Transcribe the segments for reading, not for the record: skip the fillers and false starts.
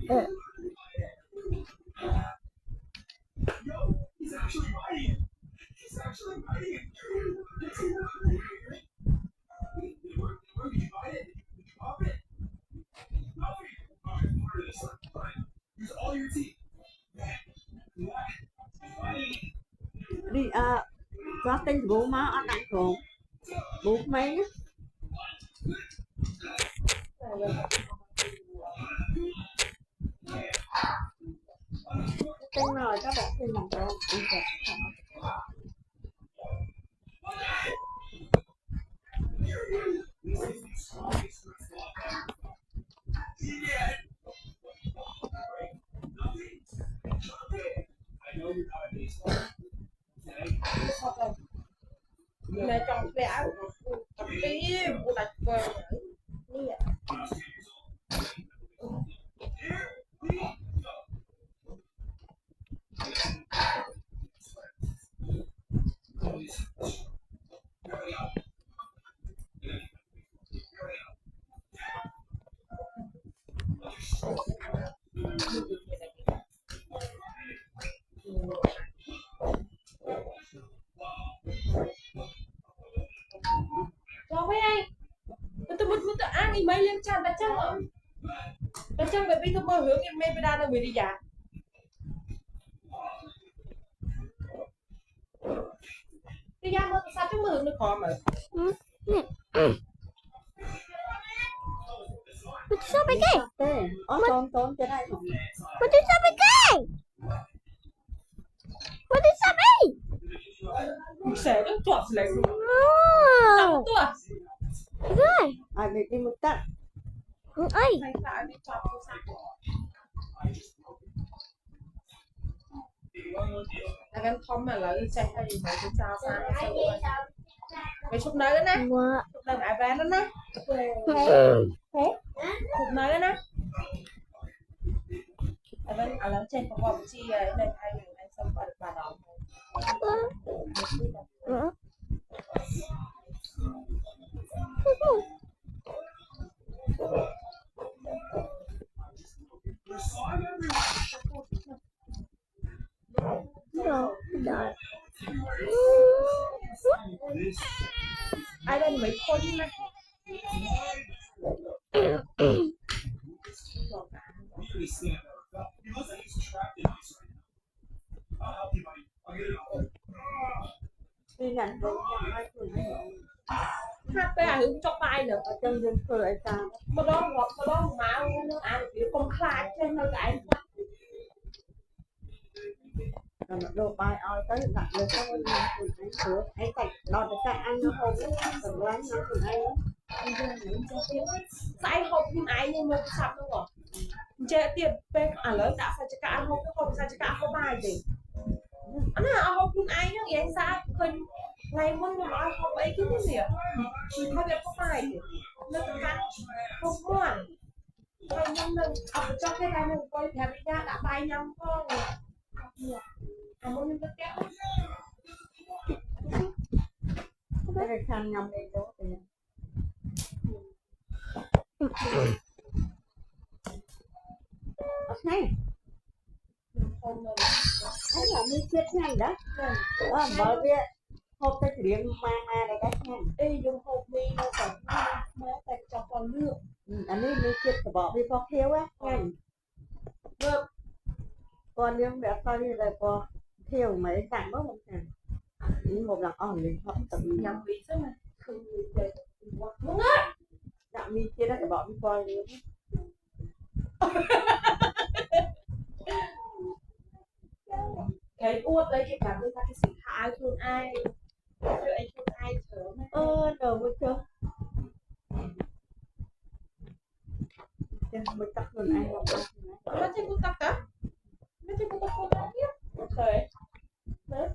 đi có tin bố má ăn ăn không bố mấy tin rồi các bạn tin bằng đâu này trong cái áo tí của đặt về cho mấy anh tôi ăn thì mấy lên chăn đặt chân bởi vì tôi mơ hướng em mê đa là người đi giả đi ra mơ sao chứ mơ hướng nó khó mà sao mấy cái tốn trên đây mà tôi sao mấy cái mà tôi sao mấy sẽ nó chọt lại wow tôi à rồi ai bị đi một tắt ơi là cái thông mà lấy chạy hay gì mà chúng ta sang mấy chục nơi đó nè chục nơi ai bán đó nè chục nơi đó nè ai bán à lắm trên phòng họp chi đây hai người anh xong bà đó ai đây mấy con nè đi nhận đồ hai tuổi hátไปhướng cho bài nữa ở trong dân cư lại sao mà đó ngọt mà đó máu nó ăn bị con khai trên hơi cái đồ bài oi tới đặt lên các anh sửa anh cạnh đòi cái ăn nó không cần lắm nó còn hay lắm sai hộp nhưng ai nhưng mà sắp đúng không chế tiền bên à lớn đã phải cho cả hộp nó không sao cho cả hộp bài gì anh là hộp nhưng ai nó vậy sao khơi ngày muốn nói hộp ấy cái gì ạ không biết hộp bài gì nó cứ cắt không ngoan thôi nhưng mà cho cái này mình coi thẻ bị ra đã bài nhầm con à muốn những cái kéo cái này khăn nhầm đi đó thì này anh là đi chết nhanh đó bởi vì hộp cái riêng mà đây cái nhanh đi dùng hộp mì nó còn mà tại cho con nước anh ấy đi chết thì bỏ đi có khéo á nhanh được con riêng để coi như là có theo mấy dạng đó không thèm một lần on liền họ tập nhầm bị thế này không để đúng á dạng đi chết để bỏ đi coi luôn cái uất đấy cái cảm người ta cái sự ai thương ai rồi anh thương ai sớm rồi mới chưa mới tắt luôn anh nó trên cung tắc cả nó trên cung tắc con đó biết rồi đấy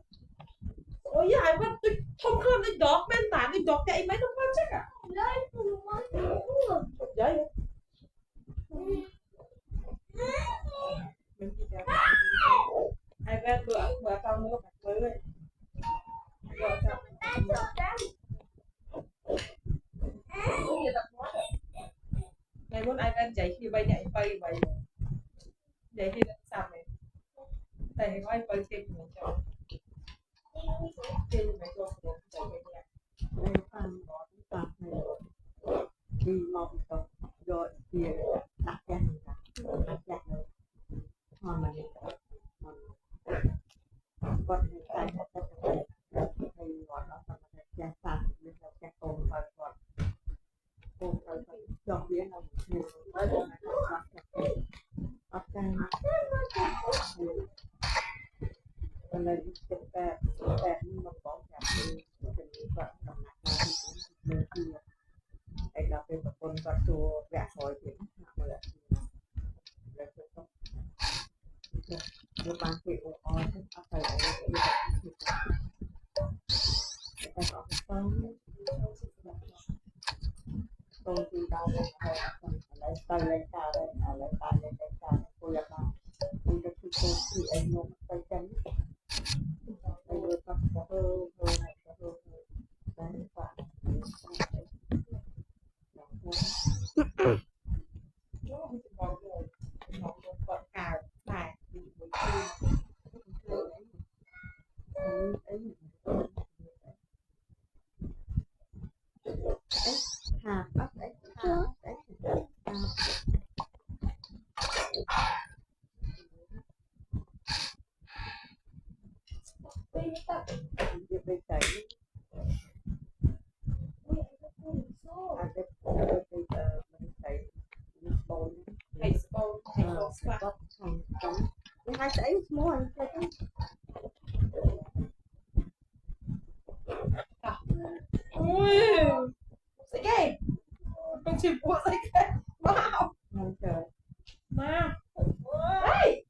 ôi ai mà tôi không không đi đọc bên tán đi đọc cái mấy nó quan chắc à đấy đấy ai vet bữa tao mua bạc mới vậy ngày muốn ai vet chạy khi bay nhảy bay vậy để thì sạp này tại có anh phải thêm mình cho thêm mấy đồ của cho cái này đây phan bỏ chúng ta này đi mong cầu rồi kia đặt ra rồi hoàn là còn hiện tại là tất cả thì gọi nó là trang sàn nên là trang tồn và gọi tồn và cho biết là nhiều với là ok còn là cái bè nhưng mà có cả cái vật đồng nạc là thì đây là cái con vật chùa vẽ hồi thì mà là không nếu bạn chị ủng hộ thì phải có tôi thì đau lấy tay lên cao đây lấy tay lên cao cô là bạn tôi đã tôi thì anh muốn tay chân anh vừa tập hơ đấy bạn còn cào bài hạt bắt đấy bây giờ hay sport hay sport hai sấy mua ui sẽ cái không chịu buộc sẽ cái wow trời mà đấy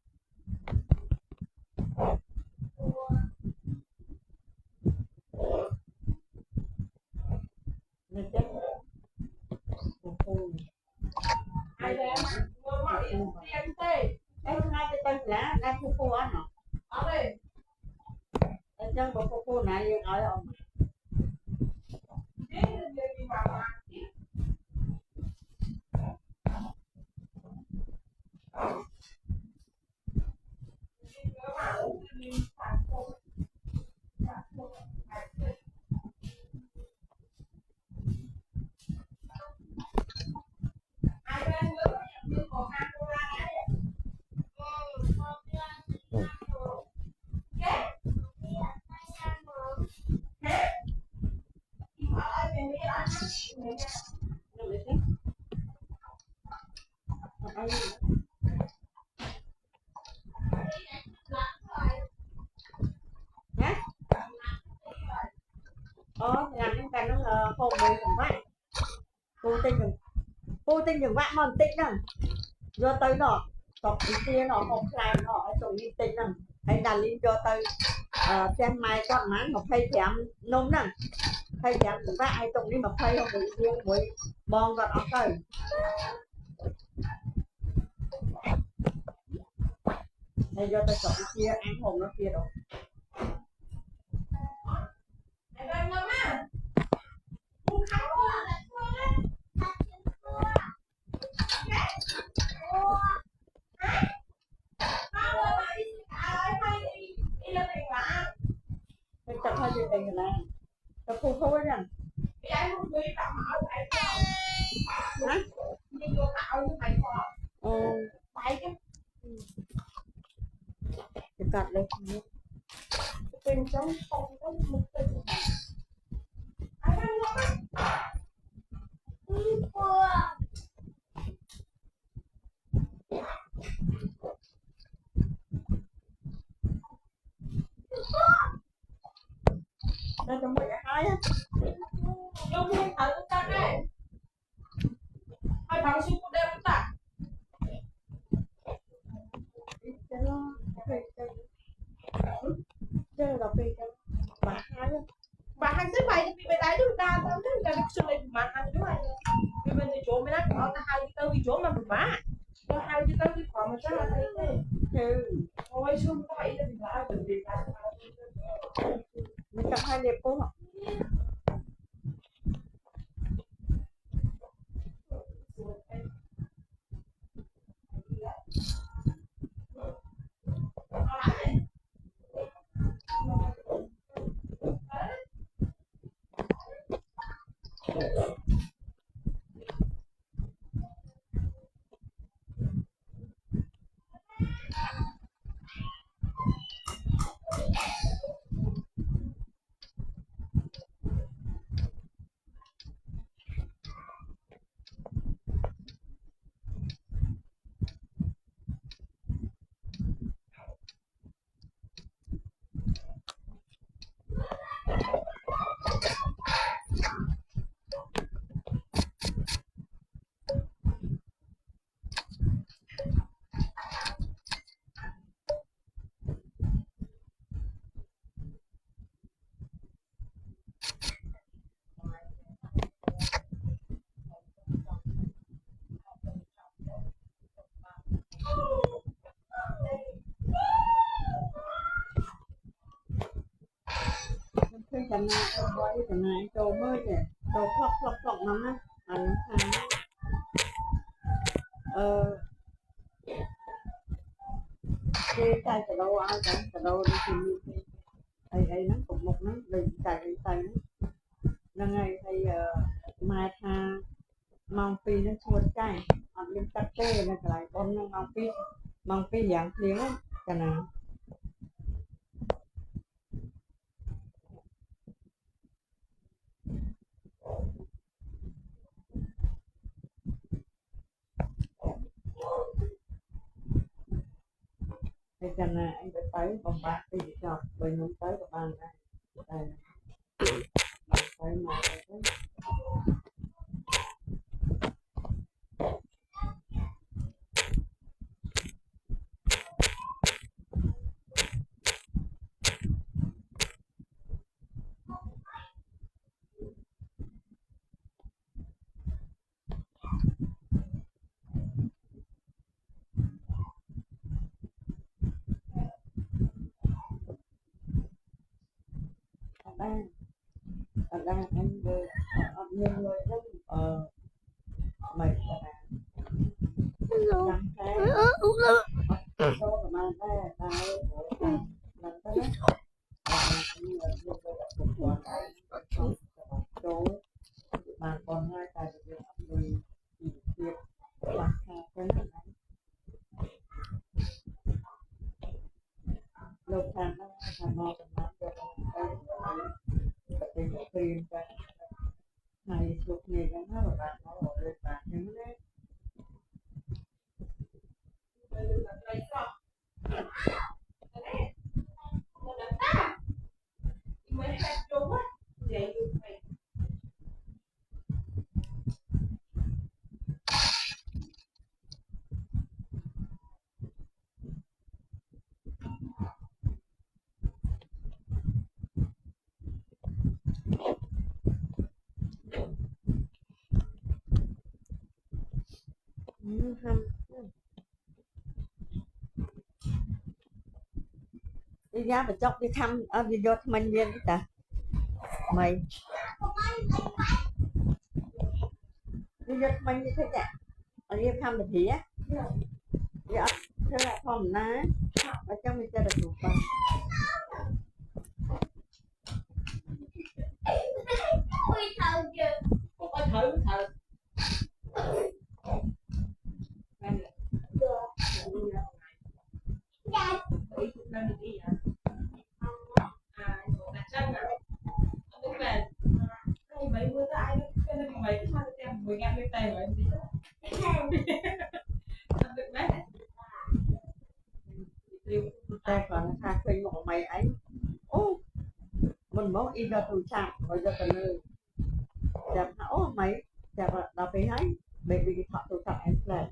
nên chết ai đấy mà đi ăn tê em hai cái tay lá đang phu ăn hả ở đây em chân của phu này ở ông làm những cái nó không mấy cũng vậy cô tin đừng vạn mòn tĩnh nè do tới nó tộc cái kia nó không làm nó tụi đi tĩnh nè hay là liên cho tới xem mai con má một phay thèm nôm nè phay thèm vạ hay tụi đi mà phay không bị riêng với bong vào đó thôi hay do tới tộc cái kia ăn hồn nó kia rồi cái tập hơi gì tình là tập phu thôi nè hả cái cắt lên tình trong không có một tình đây trong mấy hai á Yung thử ta đây hai bằng siêu của đem ta chơi gặp đi cho bà hai xếp bài thì bị đáy được ta tao thấy là cái sự này mà hai đứa này vì bên thì chỗ mới nói có ta hai tao đi chỗ mà bị má tao hai đi tao đi khỏi mà sao thấy thế ôi xương có ý là bị má đừng bị má mình tập hai đẹp cô hả chân na không quay chân na trâu mới nè trâu phọc lắm á ăn tháng cái tay từ đâu ai cả từ đâu đi tìm ai nó cũng một nó đừng chạy tay nó ngày hay mai tha mong phi nó chua cay ăn lên cắt tê là lại con nó mong phi dạng tiếng cái nào cho nên anh phải tới bông bạc cái gì cho bên muốn tới của bạn đây đây tới mà đang anh về nhiều người rất mệt Hello. chẳng thế số của bạn đây lần tới chỗ bạn còn ngay tại việc người việc hoặc cái này lúc tháng nó thành mò thành mắm cho cái tiền cái này chụp nghề cái nó là bạn nó rồi bạn những đấy đi ra và chọc đi thăm ở video mình viên ta mày video mình như thế nhỉ ở đây thăm được gì á dạ thế là phòng ná ở trong mình sẽ được đủ bằng tay còn khai khuyên một mày ấy ô mình muốn in ra tù chạm rồi ra tận nơi chạm ô mày chạm là đọc phải hay bị thọ tù chạm em lại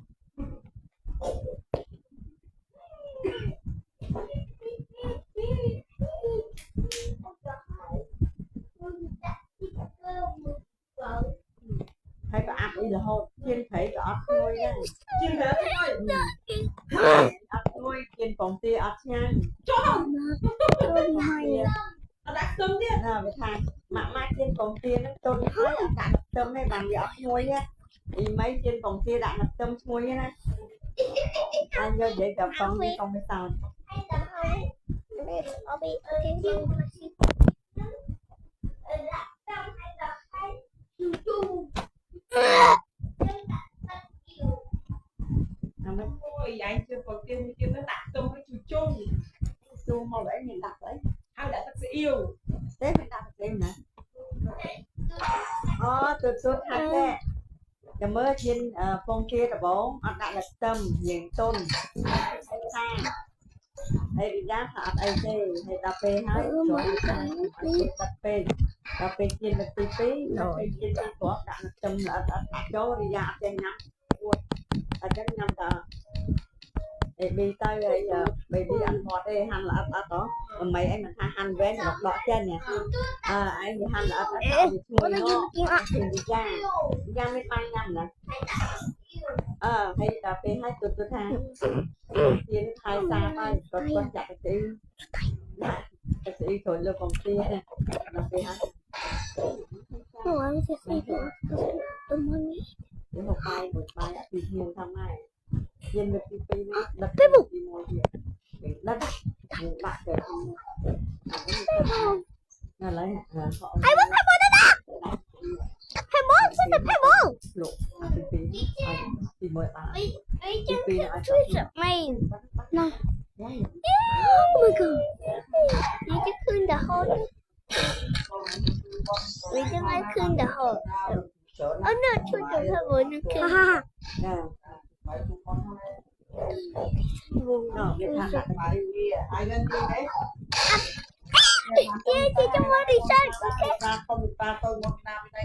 hay có ăn đi là hôn trên thấy có ớt nuôi đây Trên thế thôi ớt nuôi trên phòng tia ớt nhang đã cấm đi nè với thằng mà trên phòng tia nó trôn thấy ở cả tôm hay bằng ớt nuôi á thì mấy trên phòng tia đã ngập tôm nuôi á anh vô để gặp con đi con mới tao ôi anh chưa có tiền nó đặt tôm với chú chung chu màu đấy mình đặt đấy hay đã thật sự yêu thế mình đặt thêm nè tôi thay thế cái mới trên phong kia là bố ăn đại là tâm nhìn tôn xa hay đi giá thả đây thế hay cà phê hay rồi cà phê trên là tí cà phê trên là có đã tâm là chỗ đi ra trên năm ở trên năm ta để đi tới đây đi ăn ngọt đây hành là ăn đó mấy anh là hành với nó đỏ chân nè anh thì hành là ăn mùi nó thì đi ra mới bay nhầm nè hay cà phê hay tụt hai tiền hai xa thôi còn chặt cái sĩ thôi là công ty nó phải hát Ủa anh sẽ xây được tụi mình để một bài thì nhiều thằng này dân được đi đất đi mua gì đất bạn để là lấy họ Hai bố xin được hai bố lộ thì mời bạn mày no oh my god you just clean the hole we just like clean the hole oh no chút được thôi bố nó clean ha nó biết thằng ai gần đi đấy chị trong mơ đi sao ta không ta tôi một năm đây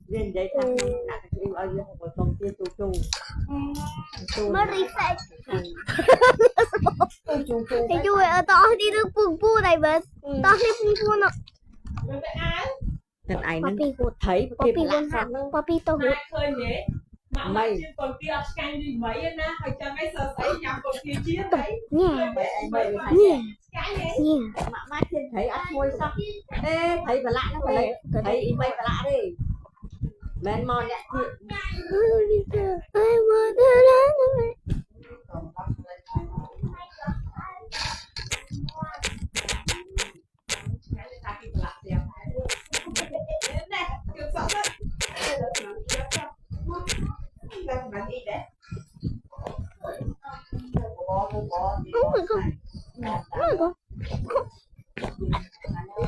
riêng giấy thằng nặng thì ở dưới một công ty tu mơ đi sao thì chui ở to đi được bùng bu này mà to đi bùng bu nó thật ai nó papi hụt thấy papi hụt papi to hụt khơi nhé mày còn kia scan đi mấy na hay cho mấy sờ sấy nhằm còn kia chia đấy nha mày nha nha má trên thấy ăn thôi sao ê thấy và lạ nó phải lấy thấy mày và lạ đi men mòn nhẹ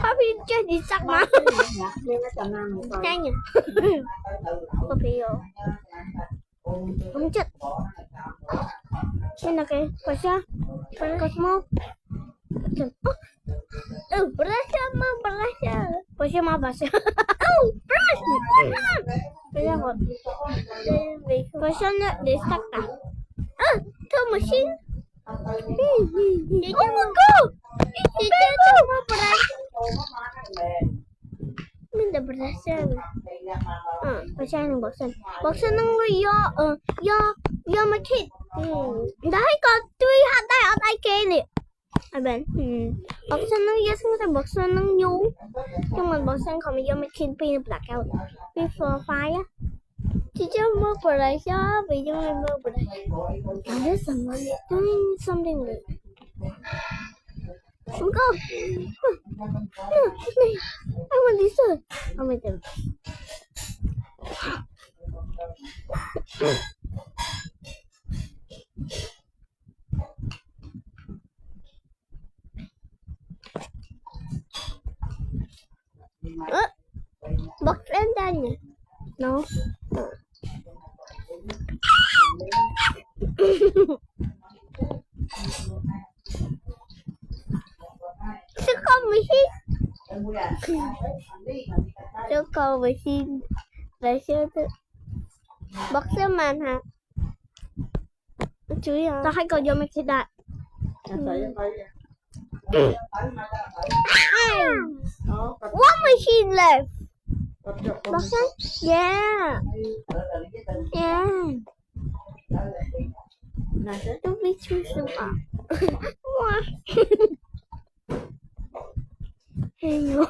papi chơi đi sắc má nhanh nhỉ papi không chết đây là cái quả xa Cosmo berasa Pasha ma Pasha Pasha hot Pasha na de sakta to machine Jadi aku Jadi aku mau berasa Minta berasa Pasha yang boxan nang do mà thịt đấy còn tuy hạt đây ở đây kia nè à bên bọc xanh nó giá xuống thành bọc xanh nó nhú nhưng mà bọc xanh không do mấy pin pin black out before fire chị cho mơ bờ lại cho vì cho mình mơ bờ lại I did doing something good không có này I want this one I want them bật lên đây nhỉ no sẽ không bị sẽ không bị xin để sẽ bật xem màn hả chú ý tao hay còn vô mày sẽ đạt one machine left Boxen? Yeah. Yeah. Don't be too super. Hang on.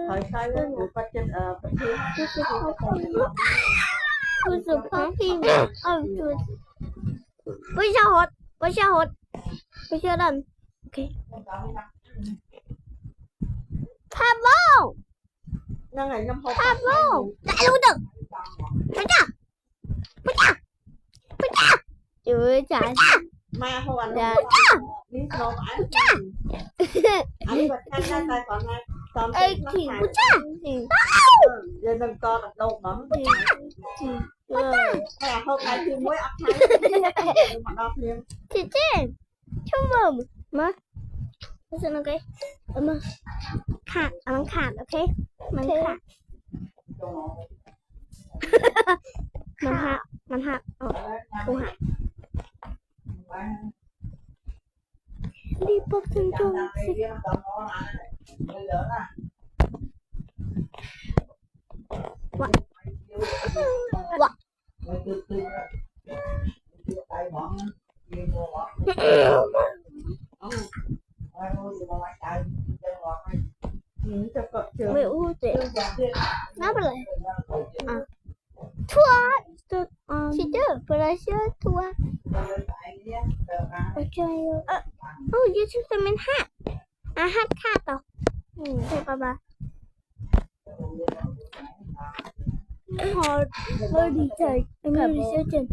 thời sai quá người ta trên Who's the pumpkin? Oh, good. Where's your hot? Done. Okay. Pablo! năm ngày năm Pablo! Lại luôn được! Bây giờ! Chưa chạy. ma không anh đi nó anh vật ăn ra tài khoản này còn Ê, thì bút cha! giờ đừng co đặt đâu lắm hay hôm nay thì mới ấp thái mà đọc liền Chị trên! Chúc mừng! Mà? Listen, okay? Cat, I'm cat, okay? Man cat. Man hat. Oh, cool hat. Đi bốc chân chung. What? จะกดเจอ Mày u chị nó bên lại thua chị chứ bên lại chưa thua ok oh you took them in hat hat cat though okay bye bye hồi đi chơi em đi chơi trên